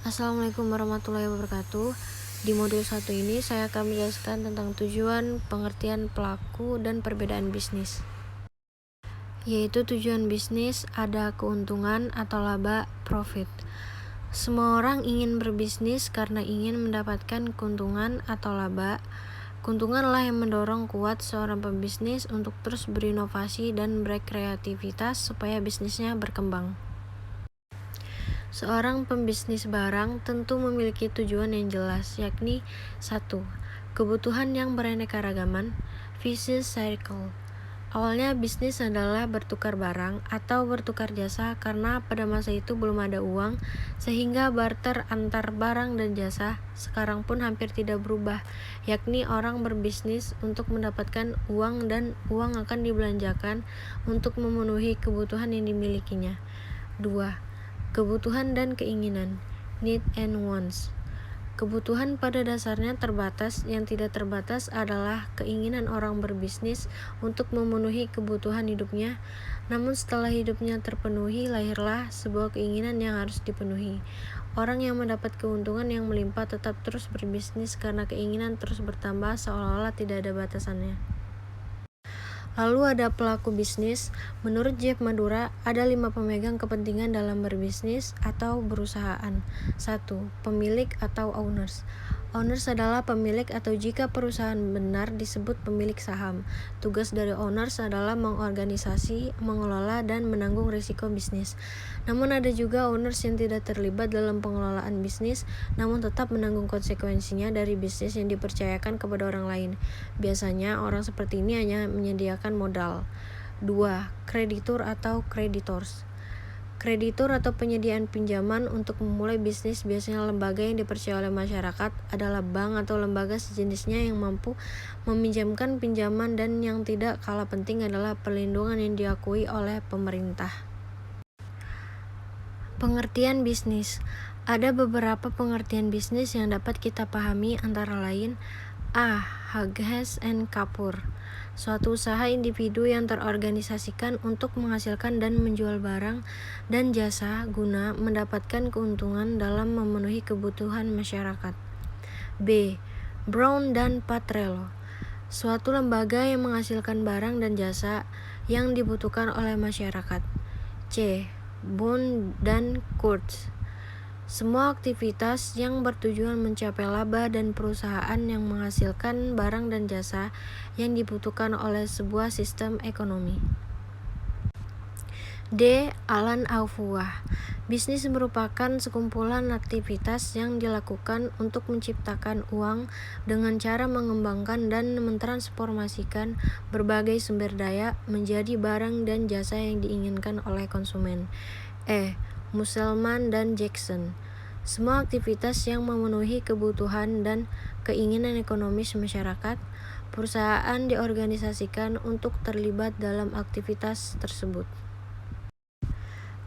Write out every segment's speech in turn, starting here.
Assalamualaikum warahmatullahi wabarakatuh. Di modul 1 ini saya akan menjelaskan tentang tujuan, pengertian pelaku, dan perbedaan bisnis. Yaitu tujuan bisnis ada keuntungan atau laba, profit. Semua orang ingin berbisnis karena ingin mendapatkan keuntungan atau laba. Keuntunganlah yang mendorong kuat seorang pembisnis untuk terus berinovasi dan berkreativitas supaya bisnisnya berkembang. Seorang pembisnis barang tentu memiliki tujuan yang jelas, yakni 1. Kebutuhan yang beraneka ragaman, vicious cycle. Awalnya bisnis adalah bertukar barang atau bertukar jasa karena pada masa itu belum ada uang, sehingga barter antar barang dan jasa sekarang pun hampir tidak berubah, yakni orang berbisnis untuk mendapatkan uang dan uang akan dibelanjakan untuk memenuhi kebutuhan yang dimilikinya. 2. Kebutuhan dan keinginan, need and wants. Kebutuhan pada dasarnya terbatas, yang tidak terbatas adalah keinginan orang berbisnis untuk memenuhi kebutuhan hidupnya. Namun setelah hidupnya terpenuhi, lahirlah sebuah keinginan yang harus dipenuhi. Orang yang mendapat keuntungan yang melimpah tetap terus berbisnis karena keinginan terus bertambah seolah-olah tidak ada batasannya. Lalu ada pelaku bisnis. Menurut Jeff Madura, ada 5 pemegang kepentingan dalam berbisnis atau berusahaan. 1. Pemilik atau owners. Owners adalah pemilik atau jika perusahaan benar disebut pemilik saham. Tugas dari owners adalah mengorganisasi, mengelola, dan menanggung risiko bisnis. Namun ada juga owners yang tidak terlibat dalam pengelolaan bisnis, namun tetap menanggung konsekuensinya dari bisnis yang dipercayakan kepada orang lain. Biasanya orang seperti ini hanya menyediakan modal. 2. Kreditur atau creditors. Kreditur atau penyediaan pinjaman untuk memulai bisnis biasanya lembaga yang dipercaya oleh masyarakat adalah bank atau lembaga sejenisnya yang mampu meminjamkan pinjaman, dan yang tidak kalah penting adalah perlindungan yang diakui oleh pemerintah. Pengertian bisnis. Ada beberapa pengertian bisnis yang dapat kita pahami, antara lain A. Hughes and Kapur. Suatu usaha individu yang terorganisasikan untuk menghasilkan dan menjual barang dan jasa guna mendapatkan keuntungan dalam memenuhi kebutuhan masyarakat. B. Brown dan Patrello. Suatu lembaga yang menghasilkan barang dan jasa yang dibutuhkan oleh masyarakat. C. Bond dan Kurtz. Semua aktivitas yang bertujuan mencapai laba dan perusahaan yang menghasilkan barang dan jasa yang dibutuhkan oleh sebuah sistem ekonomi. D. Alan Aufua. Bisnis merupakan sekumpulan aktivitas yang dilakukan untuk menciptakan uang dengan cara mengembangkan dan mentransformasikan berbagai sumber daya menjadi barang dan jasa yang diinginkan oleh konsumen. E. Musselman dan Jackson. Semua aktivitas yang memenuhi kebutuhan dan keinginan ekonomis masyarakat, perusahaan diorganisasikan untuk terlibat dalam aktivitas tersebut.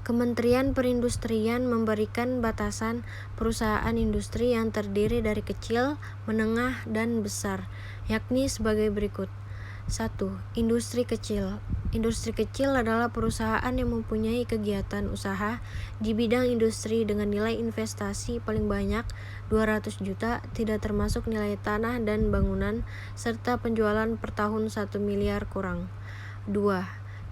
Kementerian Perindustrian memberikan batasan perusahaan industri yang terdiri dari kecil, menengah, dan besar, yakni sebagai berikut. 1. Industri kecil. Industri kecil adalah perusahaan yang mempunyai kegiatan usaha di bidang industri dengan nilai investasi paling banyak 200 juta, tidak termasuk nilai tanah dan bangunan, serta penjualan per tahun 1 miliar kurang. 2.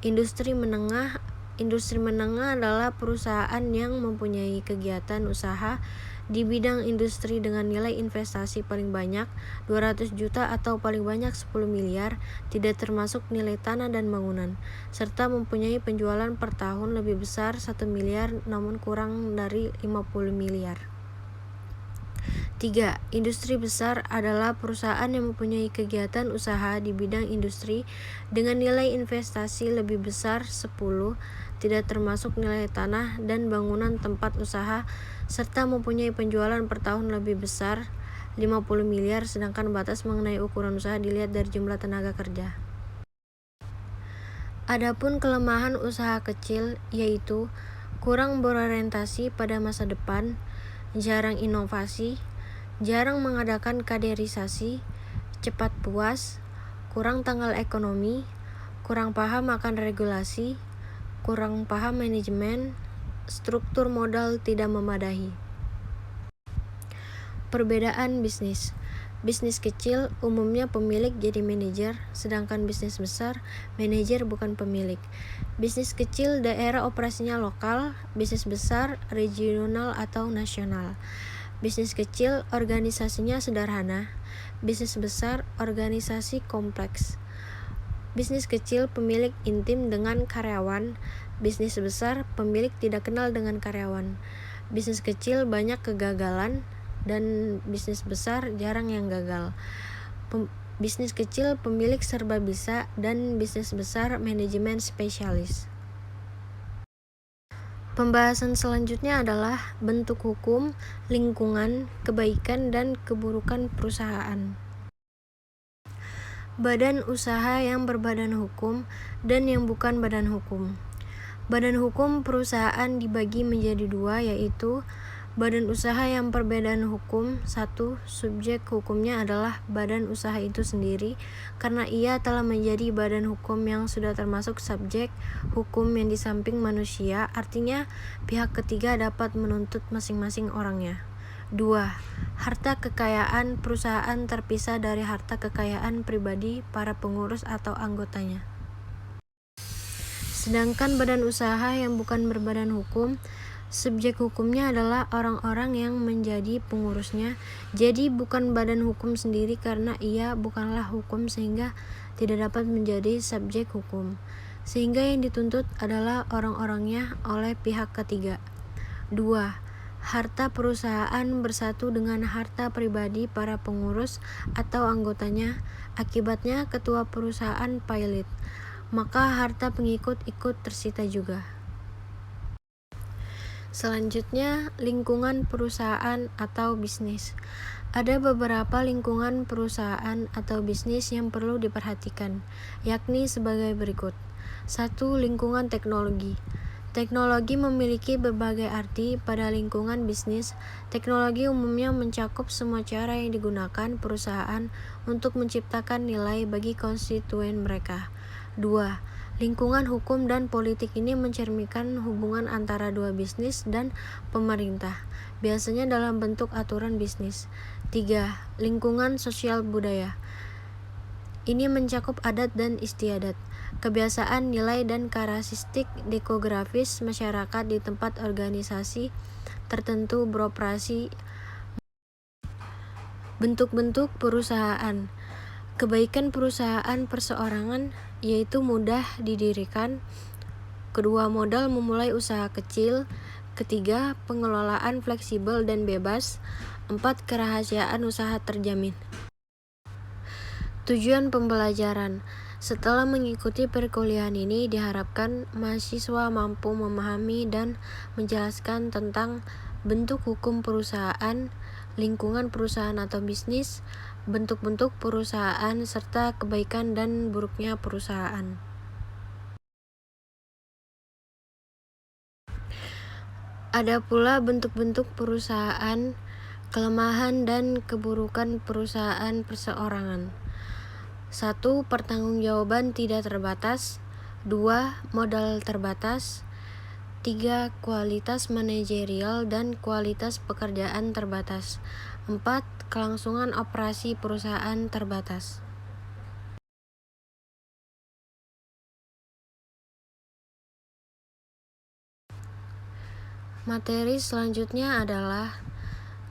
Industri menengah. Industri menengah adalah perusahaan yang mempunyai kegiatan usaha di bidang industri dengan nilai investasi paling banyak 200 juta atau paling banyak 10 miliar, tidak termasuk nilai tanah dan bangunan, serta mempunyai penjualan per tahun lebih besar 1 miliar namun kurang dari 50 miliar. 3. Industri besar adalah perusahaan yang mempunyai kegiatan usaha di bidang industri dengan nilai investasi lebih besar 10, tidak termasuk nilai tanah dan bangunan tempat usaha, serta mempunyai penjualan per tahun lebih besar 50 miliar, sedangkan batas mengenai ukuran usaha dilihat dari jumlah tenaga kerja. Adapun kelemahan usaha kecil yaitu kurang berorientasi pada masa depan, jarang inovasi, jarang mengadakan kaderisasi, cepat puas, kurang tanggal ekonomi, kurang paham akan regulasi, kurang paham manajemen, struktur modal tidak memadai. Perbedaan bisnis. Bisnis kecil umumnya pemilik jadi manajer, sedangkan bisnis besar manajer bukan pemilik. Bisnis kecil daerah operasinya lokal, bisnis besar regional atau nasional. Bisnis kecil organisasinya sederhana, bisnis besar organisasi kompleks. Bisnis kecil pemilik intim dengan karyawan, bisnis besar pemilik tidak kenal dengan karyawan. Bisnis kecil banyak kegagalan dan bisnis besar jarang yang gagal. Bisnis kecil pemilik serba bisa dan bisnis besar manajemen spesialis. Pembahasan selanjutnya adalah bentuk hukum, lingkungan, kebaikan, dan keburukan perusahaan. Badan usaha yang berbadan hukum dan yang bukan badan hukum. Badan hukum perusahaan dibagi menjadi dua, yaitu badan usaha yang berbadan hukum. 1. Subjek hukumnya adalah badan usaha itu sendiri, karena ia telah menjadi badan hukum yang sudah termasuk subjek hukum yang di samping manusia, artinya pihak ketiga dapat menuntut masing-masing orangnya. 2. Harta kekayaan perusahaan terpisah dari harta kekayaan pribadi para pengurus atau anggotanya. Sedangkan badan usaha yang bukan berbadan hukum, subjek hukumnya adalah orang-orang yang menjadi pengurusnya, jadi bukan badan hukum sendiri karena ia bukanlah hukum sehingga tidak dapat menjadi subjek hukum, sehingga yang dituntut adalah orang-orangnya oleh pihak ketiga. 2. Harta perusahaan bersatu dengan harta pribadi para pengurus atau anggotanya, akibatnya ketua perusahaan pailit, maka harta pengikut ikut tersita juga. Selanjutnya, lingkungan perusahaan atau bisnis. Ada beberapa lingkungan perusahaan atau bisnis yang perlu diperhatikan, yakni sebagai berikut. 1. Lingkungan teknologi. Teknologi memiliki berbagai arti pada lingkungan bisnis. Teknologi umumnya mencakup semua cara yang digunakan perusahaan untuk menciptakan nilai bagi konstituen mereka. 2. Lingkungan hukum dan politik ini mencerminkan hubungan antara dua bisnis dan pemerintah, biasanya dalam bentuk aturan bisnis. 3. Lingkungan sosial budaya. Ini mencakup adat dan istiadat, kebiasaan, nilai, dan karakteristik demografis masyarakat di tempat organisasi tertentu beroperasi. Bentuk-bentuk perusahaan. Kebaikan perusahaan perseorangan, yaitu mudah didirikan. 2. Modal memulai usaha kecil. 3. Pengelolaan fleksibel dan bebas. 4. Kerahasiaan usaha terjamin. Tujuan pembelajaran. Setelah mengikuti perkuliahan ini, diharapkan mahasiswa mampu memahami dan menjelaskan tentang bentuk hukum perusahaan, lingkungan perusahaan atau bisnis, bentuk-bentuk perusahaan, serta kebaikan dan buruknya perusahaan. Ada pula bentuk-bentuk perusahaan, kelemahan dan keburukan perusahaan perseorangan. 1. Pertanggungjawaban tidak terbatas. 2. Modal terbatas. 3. Kualitas manajerial dan kualitas pekerjaan terbatas. 4. Kelangsungan operasi perusahaan terbatas. Materi selanjutnya adalah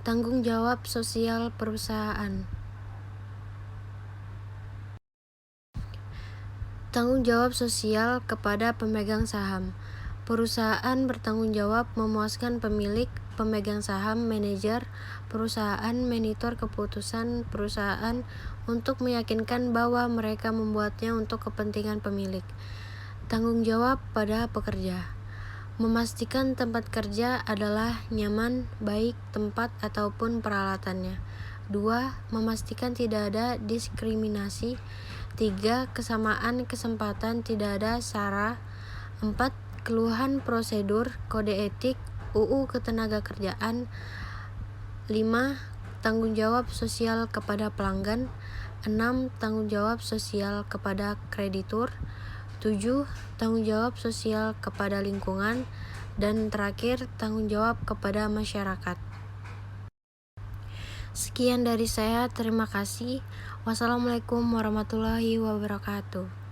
tanggung jawab sosial perusahaan. Tanggung jawab sosial kepada pemegang saham. Perusahaan bertanggung jawab memuaskan pemilik, pemegang saham, manajer perusahaan, monitor keputusan perusahaan untuk meyakinkan bahwa mereka membuatnya untuk kepentingan pemilik. Tanggung jawab pada pekerja. Memastikan tempat kerja adalah nyaman, baik tempat ataupun peralatannya. 2. Memastikan tidak ada diskriminasi. 3. Kesamaan kesempatan, tidak ada sara. 4. Keluhan prosedur, kode etik, UU Ketenagakerjaan. 5. Tanggung jawab sosial kepada pelanggan. 6. Tanggung jawab sosial kepada kreditur. 7. Tanggung jawab sosial kepada lingkungan. Dan terakhir, tanggung jawab kepada masyarakat. Sekian dari saya, terima kasih. Wassalamualaikum warahmatullahi wabarakatuh.